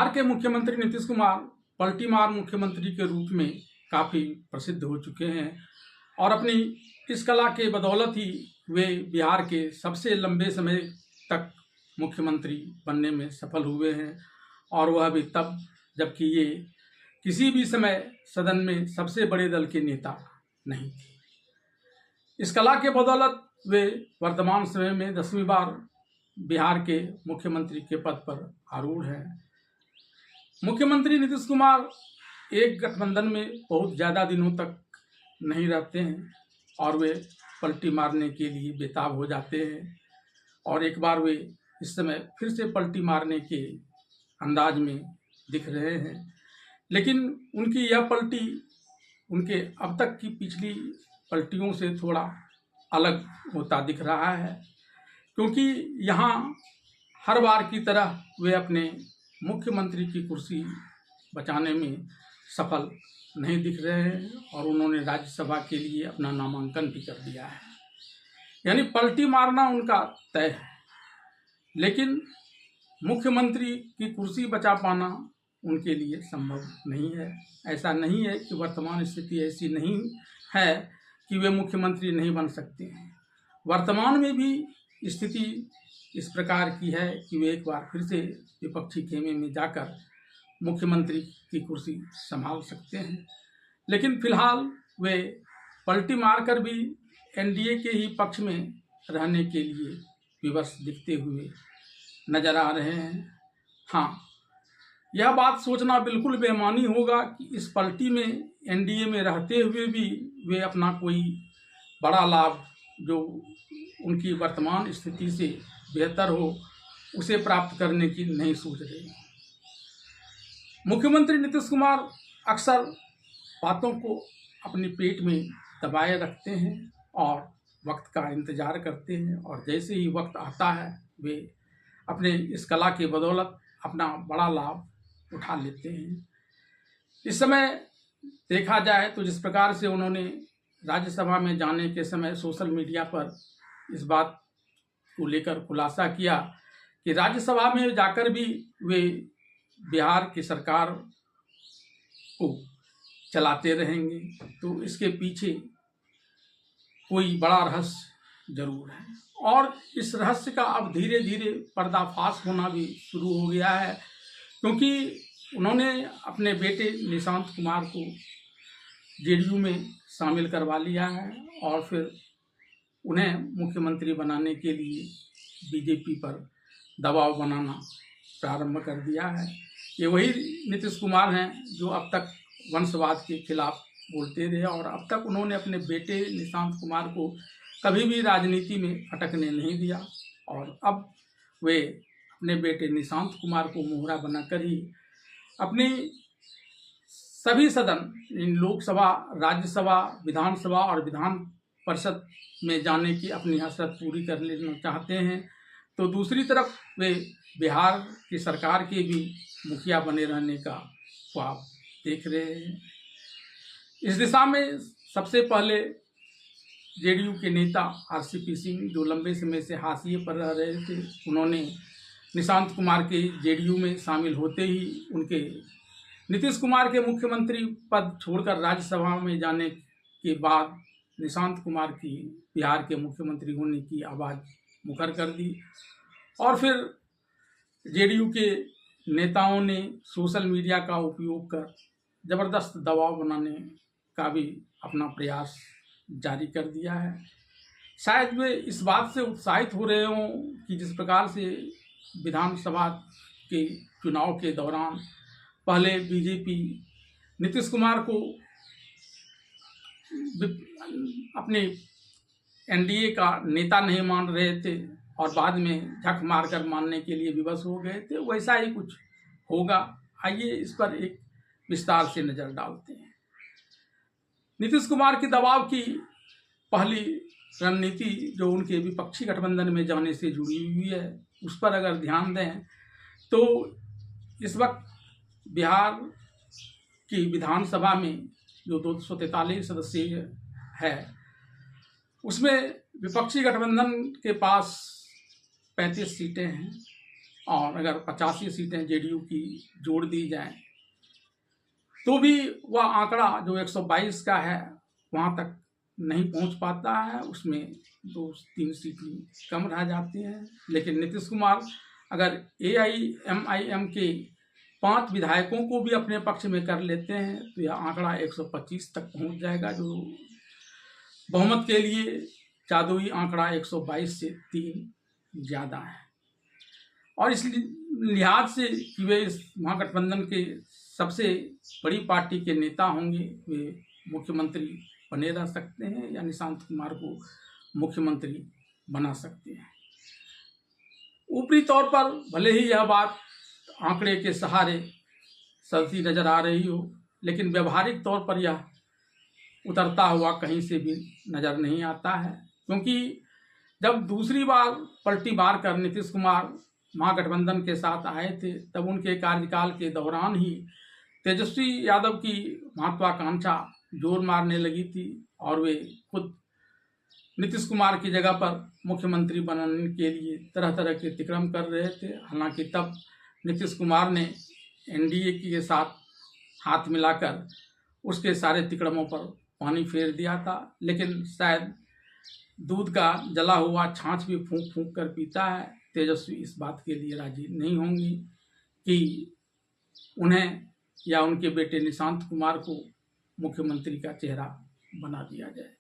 बिहार के मुख्यमंत्री नीतीश कुमार पलटी मार मुख्यमंत्री के रूप में काफ़ी प्रसिद्ध हो चुके हैं और अपनी इस कला के बदौलत ही वे बिहार के सबसे लंबे समय तक मुख्यमंत्री बनने में सफल हुए हैं। और वह भी तब जबकि ये किसी भी समय सदन में सबसे बड़े दल के नेता नहीं थे। इस कला के बदौलत वे वर्तमान समय में 10वीं बार बिहार के मुख्यमंत्री के पद पर आरूढ़ हैं। मुख्यमंत्री नीतीश कुमार एक गठबंधन में बहुत ज़्यादा दिनों तक नहीं रहते हैं और वे पलटी मारने के लिए बेताब हो जाते हैं और एक बार वे इस समय फिर से पलटी मारने के अंदाज में दिख रहे हैं। लेकिन उनकी यह पलटी उनके अब तक की पिछली पलटियों से थोड़ा अलग होता दिख रहा है, क्योंकि यहाँ हर बार की तरह वे अपने मुख्यमंत्री की कुर्सी बचाने में सफल नहीं दिख रहे हैं और उन्होंने राज्यसभा के लिए अपना नामांकन भी कर दिया है। यानी पलटी मारना उनका तय है, लेकिन मुख्यमंत्री की कुर्सी बचा पाना उनके लिए संभव नहीं है। ऐसा नहीं है कि वर्तमान स्थिति ऐसी नहीं है कि वे मुख्यमंत्री नहीं बन सकते हैं। वर्तमान में भी स्थिति इस प्रकार की है कि वे एक बार फिर से विपक्षी खेमे में जाकर मुख्यमंत्री की कुर्सी संभाल सकते हैं। लेकिन फिलहाल वे पलटी मारकर भी एनडीए के ही पक्ष में रहने के लिए विवश दिखते हुए नजर आ रहे हैं। हाँ, यह बात सोचना बिल्कुल बेईमानी होगा कि इस पलटी में एनडीए में रहते हुए भी वे अपना कोई बड़ा लाभ जो उनकी वर्तमान स्थिति से बेहतर हो उसे प्राप्त करने की नहीं सोच रहे। मुख्यमंत्री नीतीश कुमार अक्सर बातों को अपने पेट में दबाए रखते हैं और वक्त का इंतजार करते हैं और जैसे ही वक्त आता है वे अपने इस कला के बदौलत अपना बड़ा लाभ उठा लेते हैं। इस समय देखा जाए तो जिस प्रकार से उन्होंने राज्यसभा में जाने के समय सोशल मीडिया पर इस बात को लेकर खुलासा किया कि राज्यसभा में जाकर भी वे बिहार की सरकार को चलाते रहेंगे, तो इसके पीछे कोई बड़ा रहस्य जरूर है और इस रहस्य का अब धीरे धीरे पर्दाफाश होना भी शुरू हो गया है, क्योंकि उन्होंने अपने बेटे निशांत कुमार को जेडीयू में शामिल करवा लिया है और फिर उन्हें मुख्यमंत्री बनाने के लिए बीजेपी पर दबाव बनाना प्रारंभ कर दिया है। ये वही नीतीश कुमार हैं जो अब तक वंशवाद के खिलाफ बोलते रहे और अब तक उन्होंने अपने बेटे निशांत कुमार को कभी भी राजनीति में फटकने नहीं दिया और अब वे अपने बेटे निशांत कुमार को मोहरा बनाकर ही अपनी सभी सदन इन लोकसभा, राज्यसभा, विधानसभा और विधान परिषद में जाने की अपनी हसरत पूरी कर लेना चाहते हैं। तो दूसरी तरफ वे बिहार की सरकार के भी मुखिया बने रहने का ख्वाब देख रहे हैं। इस दिशा में सबसे पहले जेडीयू के नेता आरसीपी सिंह जो लंबे समय से हाशिए पर रह रहे थे, उन्होंने निशांत कुमार के जेडीयू में शामिल होते ही उनके नीतीश कुमार के मुख्यमंत्री पद छोड़कर राज्यसभा में जाने के बाद निशांत कुमार की बिहार के मुख्यमंत्री होने की आवाज़ मुखर कर दी और फिर जेडीयू के नेताओं ने सोशल मीडिया का उपयोग कर ज़बरदस्त दबाव बनाने का भी अपना प्रयास जारी कर दिया है। शायद वे इस बात से उत्साहित हो रहे हों कि जिस प्रकार से विधानसभा के चुनाव के दौरान पहले बीजेपी नीतीश कुमार को अपने एनडीए का नेता नहीं मान रहे थे और बाद में झक मारकर मानने के लिए विवश हो गए थे, वैसा ही कुछ होगा। आइए इस पर एक विस्तार से नज़र डालते हैं। नीतीश कुमार की दबाव की पहली रणनीति जो उनके विपक्षी गठबंधन में जाने से जुड़ी हुई है, उस पर अगर ध्यान दें तो इस वक्त बिहार की विधानसभा में जो 243 सदस्यीय है उसमें विपक्षी गठबंधन के पास 35 सीटें हैं और अगर 85 सीटें जेडीयू की जोड़ दी जाएं तो भी वह आंकड़ा जो 122 का है वहां तक नहीं पहुंच पाता है, उसमें 2-3 सीटें कम रह जाती हैं। लेकिन नीतीश कुमार अगर AIMIM के 5 विधायकों को भी अपने पक्ष में कर लेते हैं तो यह आंकड़ा 125 तक पहुंच जाएगा, जो बहुमत के लिए जादुई आंकड़ा 122 से 3 ज़्यादा है। और इस लिहाज से कि वे इस महागठबंधन के सबसे बड़ी पार्टी के नेता होंगे, वे मुख्यमंत्री बने रह सकते हैं या निशांत कुमार को मुख्यमंत्री बना सकते हैं। ऊपरी तौर पर भले ही यह बात आंकड़े के सहारे चलती नजर आ रही हो, लेकिन व्यवहारिक तौर पर यह उतरता हुआ कहीं से भी नजर नहीं आता है, क्योंकि जब दूसरी बार पलटी मार कर नीतीश कुमार महागठबंधन के साथ आए थे तब उनके कार्यकाल के दौरान ही तेजस्वी यादव की महत्वाकांक्षा जोर मारने लगी थी और वे खुद नीतीश कुमार की जगह पर मुख्यमंत्री बनाने के लिए तरह तरह के तिक्रम कर रहे थे। हालांकि तब नीतीश कुमार ने NDA के साथ हाथ मिलाकर उसके सारे तिक्रमों पर पानी फेर दिया था, लेकिन शायद दूध का जला हुआ छाछ भी फूंक फूंक कर पीता है। तेजस्वी इस बात के लिए राजी नहीं होंगी कि उन्हें या उनके बेटे निशांत कुमार को मुख्यमंत्री का चेहरा बना दिया जाए।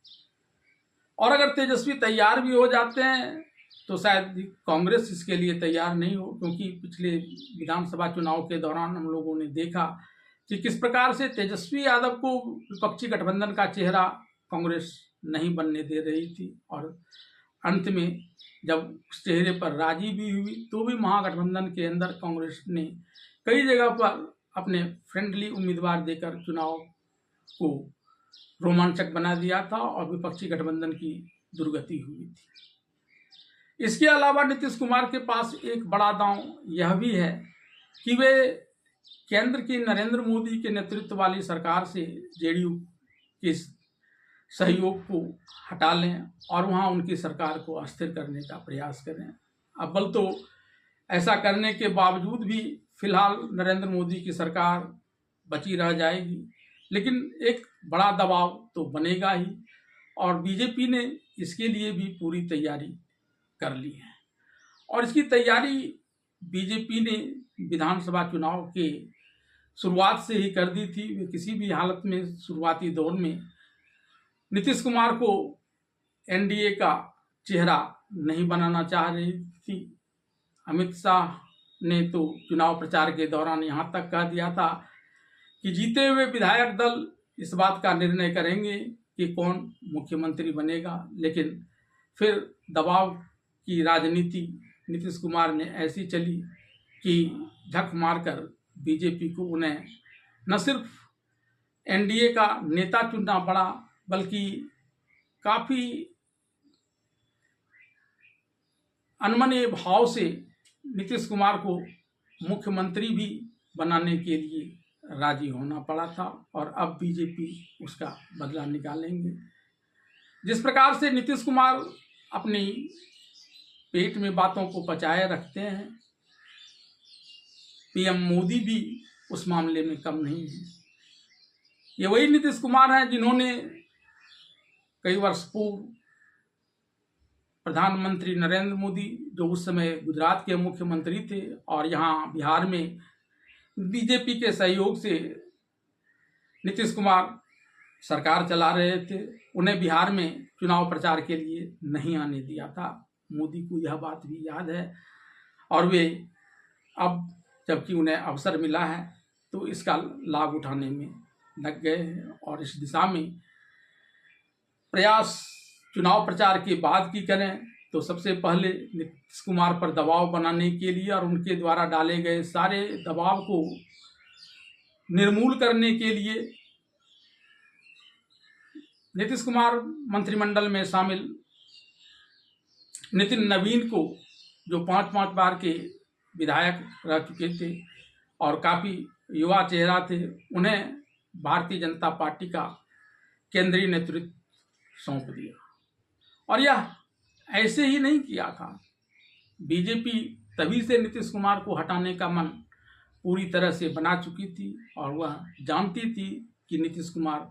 और अगर तेजस्वी तैयार भी हो जाते हैं तो शायद कांग्रेस इसके लिए तैयार नहीं हो, क्योंकि पिछले विधानसभा चुनाव के दौरान हम लोगों ने देखा कि किस प्रकार से तेजस्वी यादव को विपक्षी गठबंधन का चेहरा कांग्रेस नहीं बनने दे रही थी, और अंत में जब उस चेहरे पर राजी भी हुई तो भी महागठबंधन के अंदर कांग्रेस ने कई जगह पर अपने फ्रेंडली उम्मीदवार देकर चुनाव को रोमांचक बना दिया था और विपक्षी गठबंधन की दुर्गति हुई थी। इसके अलावा नीतीश कुमार के पास एक बड़ा दांव यह भी है कि वे केंद्र की नरेंद्र मोदी के नेतृत्व वाली सरकार से जेडीयू के सहयोग को हटा लें और वहां उनकी सरकार को अस्थिर करने का प्रयास करें। अव्वल तो ऐसा करने के बावजूद भी फिलहाल नरेंद्र मोदी की सरकार बची रह जाएगी, लेकिन एक बड़ा दबाव तो बनेगा ही, और बीजेपी ने इसके लिए भी पूरी तैयारी कर ली है। और इसकी तैयारी बीजेपी ने विधानसभा चुनाव के शुरुआत से ही कर दी थी। वे किसी भी हालत में शुरुआती दौर में नीतीश कुमार को NDA का चेहरा नहीं बनाना चाह रही थी। अमित शाह ने तो चुनाव प्रचार के दौरान यहाँ तक कह दिया था कि जीते हुए विधायक दल इस बात का निर्णय करेंगे कि कौन मुख्यमंत्री बनेगा, लेकिन फिर दबाव की राजनीति नीतीश कुमार ने ऐसी चली कि झक मारकर बीजेपी को उन्हें न सिर्फ NDA का नेता चुनना पड़ा, बल्कि काफी अनमने भाव से नीतीश कुमार को मुख्यमंत्री भी बनाने के लिए राजी होना पड़ा था। और अब बीजेपी उसका बदला निकालेंगे। जिस प्रकार से नीतीश कुमार अपनी पेट में बातों को पचाए रखते हैं, PM मोदी भी उस मामले में कम नहीं है। ये वही नीतीश कुमार हैं जिन्होंने कई वर्ष पूर्व प्रधानमंत्री नरेंद्र मोदी, जो उस समय गुजरात के मुख्यमंत्री थे और यहाँ बिहार में बीजेपी के सहयोग से नीतीश कुमार सरकार चला रहे थे, उन्हें बिहार में चुनाव प्रचार के लिए नहीं आने दिया था। मोदी को यह बात भी याद है और वे अब जबकि उन्हें अवसर मिला है तो इसका लाभ उठाने में लग गए हैं। और इस दिशा में प्रयास चुनाव प्रचार के बाद की करें तो सबसे पहले नीतीश कुमार पर दबाव बनाने के लिए और उनके द्वारा डाले गए सारे दबाव को निर्मूल करने के लिए नीतीश कुमार मंत्रिमंडल में शामिल नितिन नवीन को, जो 5 बार के विधायक रह चुके थे और काफ़ी युवा चेहरा थे, उन्हें भारतीय जनता पार्टी का केंद्रीय नेतृत्व सौंप दिया। और यह ऐसे ही नहीं किया था। बीजेपी तभी से नीतीश कुमार को हटाने का मन पूरी तरह से बना चुकी थी और वह जानती थी कि नीतीश कुमार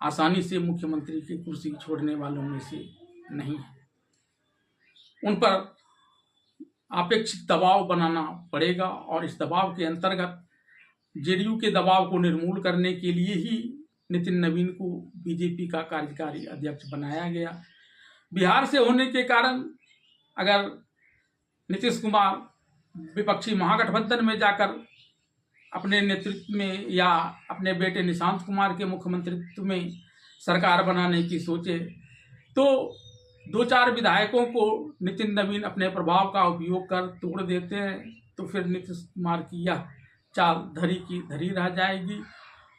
आसानी से मुख्यमंत्री की कुर्सी छोड़ने वालों में से नहीं है। उन पर अपेक्षित दबाव बनाना पड़ेगा और इस दबाव के अंतर्गत जेडीयू के दबाव को निर्मूल करने के लिए ही नितिन नवीन को बीजेपी का कार्यकारी अध्यक्ष बनाया गया। बिहार से होने के कारण अगर नीतीश कुमार विपक्षी महागठबंधन में जाकर अपने नेतृत्व में या अपने बेटे निशांत कुमार के मुख्यमंत्रित्व में सरकार बनाने की सोचे तो 2-4 विधायकों को नितिन नवीन अपने प्रभाव का उपयोग कर तोड़ देते हैं, तो फिर नीतीश कुमार की यह चाल धरी की धरी रह जाएगी।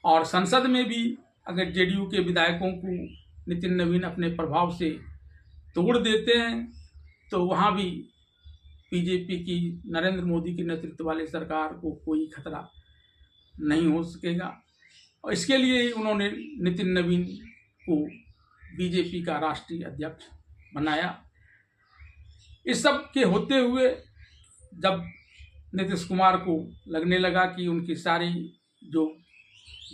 और संसद में भी अगर जेडीयू के विधायकों को नितिन नवीन अपने प्रभाव से तोड़ देते हैं तो वहाँ भी बीजेपी की नरेंद्र मोदी के नेतृत्व वाली सरकार को कोई खतरा नहीं हो सकेगा। और इसके लिए ही उन्होंने नितिन नवीन को बीजेपी का राष्ट्रीय अध्यक्ष बनाया। इस सब के होते हुए जब नीतीश कुमार को लगने लगा कि उनकी सारी जो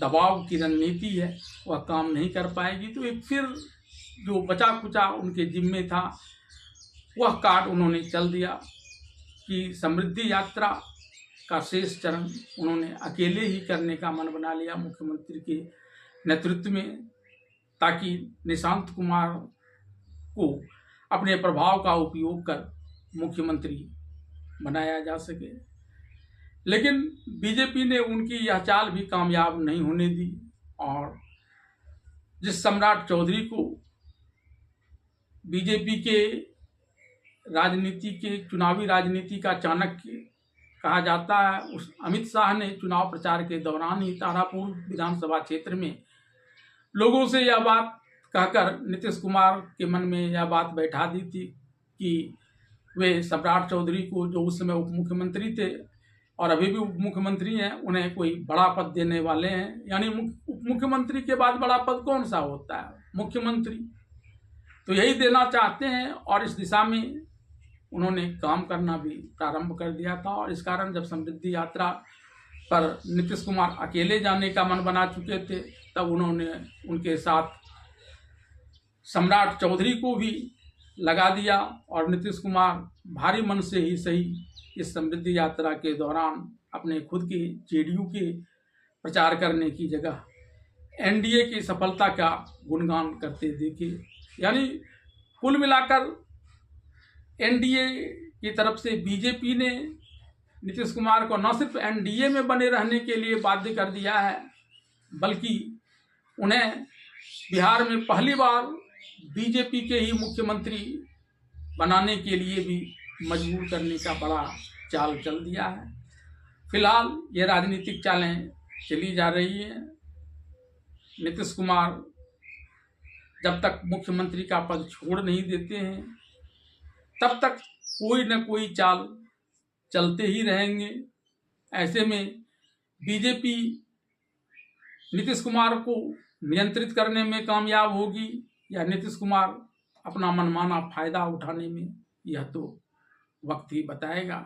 दबाव की रणनीति है वह काम नहीं कर पाएगी, तो एक फिर जो बचा कुचा उनके जिम्मे था वह कार्ड उन्होंने चल दिया कि समृद्धि यात्रा का शेष चरण उन्होंने अकेले ही करने का मन बना लिया मुख्यमंत्री के नेतृत्व में, ताकि निशांत कुमार को अपने प्रभाव का उपयोग कर मुख्यमंत्री बनाया जा सके। लेकिन बीजेपी ने उनकी यह चाल भी कामयाब नहीं होने दी और जिस सम्राट चौधरी को बीजेपी के राजनीति के चुनावी राजनीति का चाणक्य कहा जाता है, उस अमित शाह ने चुनाव प्रचार के दौरान ही तारापुर विधानसभा क्षेत्र में लोगों से यह बात कहकर नीतीश कुमार के मन में यह बात बैठा दी थी कि वे सम्राट चौधरी को, जो उस समय उप मुख्यमंत्री थे और अभी भी उप मुख्यमंत्री हैं, उन्हें कोई बड़ा पद देने वाले हैं। यानी उप मुख्यमंत्री के बाद बड़ा पद कौन सा होता है? मुख्यमंत्री। तो यही देना चाहते हैं और इस दिशा में उन्होंने काम करना भी प्रारंभ कर दिया था। और इस कारण जब समृद्धि यात्रा पर नीतीश कुमार अकेले जाने का मन बना चुके थे तब उन्होंने उनके साथ सम्राट चौधरी को भी लगा दिया और नीतीश कुमार भारी मन से ही सही इस समृद्धि यात्रा के दौरान अपने खुद के जेडीयू के प्रचार करने की जगह एनडीए की सफलता का गुणगान करते देखे। यानी कुल मिलाकर एनडीए की तरफ से बीजेपी ने नीतीश कुमार को न सिर्फ एनडीए में बने रहने के लिए बाध्य कर दिया है, बल्कि उन्हें बिहार में पहली बार बीजेपी के ही मुख्यमंत्री बनाने के लिए भी मजबूर करने का बड़ा चाल चल दिया है। फिलहाल ये राजनीतिक चालें चली जा रही हैं। नीतीश कुमार जब तक मुख्यमंत्री का पद छोड़ नहीं देते हैं तब तक कोई न कोई चाल चलते ही रहेंगे। ऐसे में बीजेपी नीतीश कुमार को नियंत्रित करने में कामयाब होगी या नीतीश कुमार अपना मनमाना फायदा उठाने में, यह तो वक्त ही बताएगा।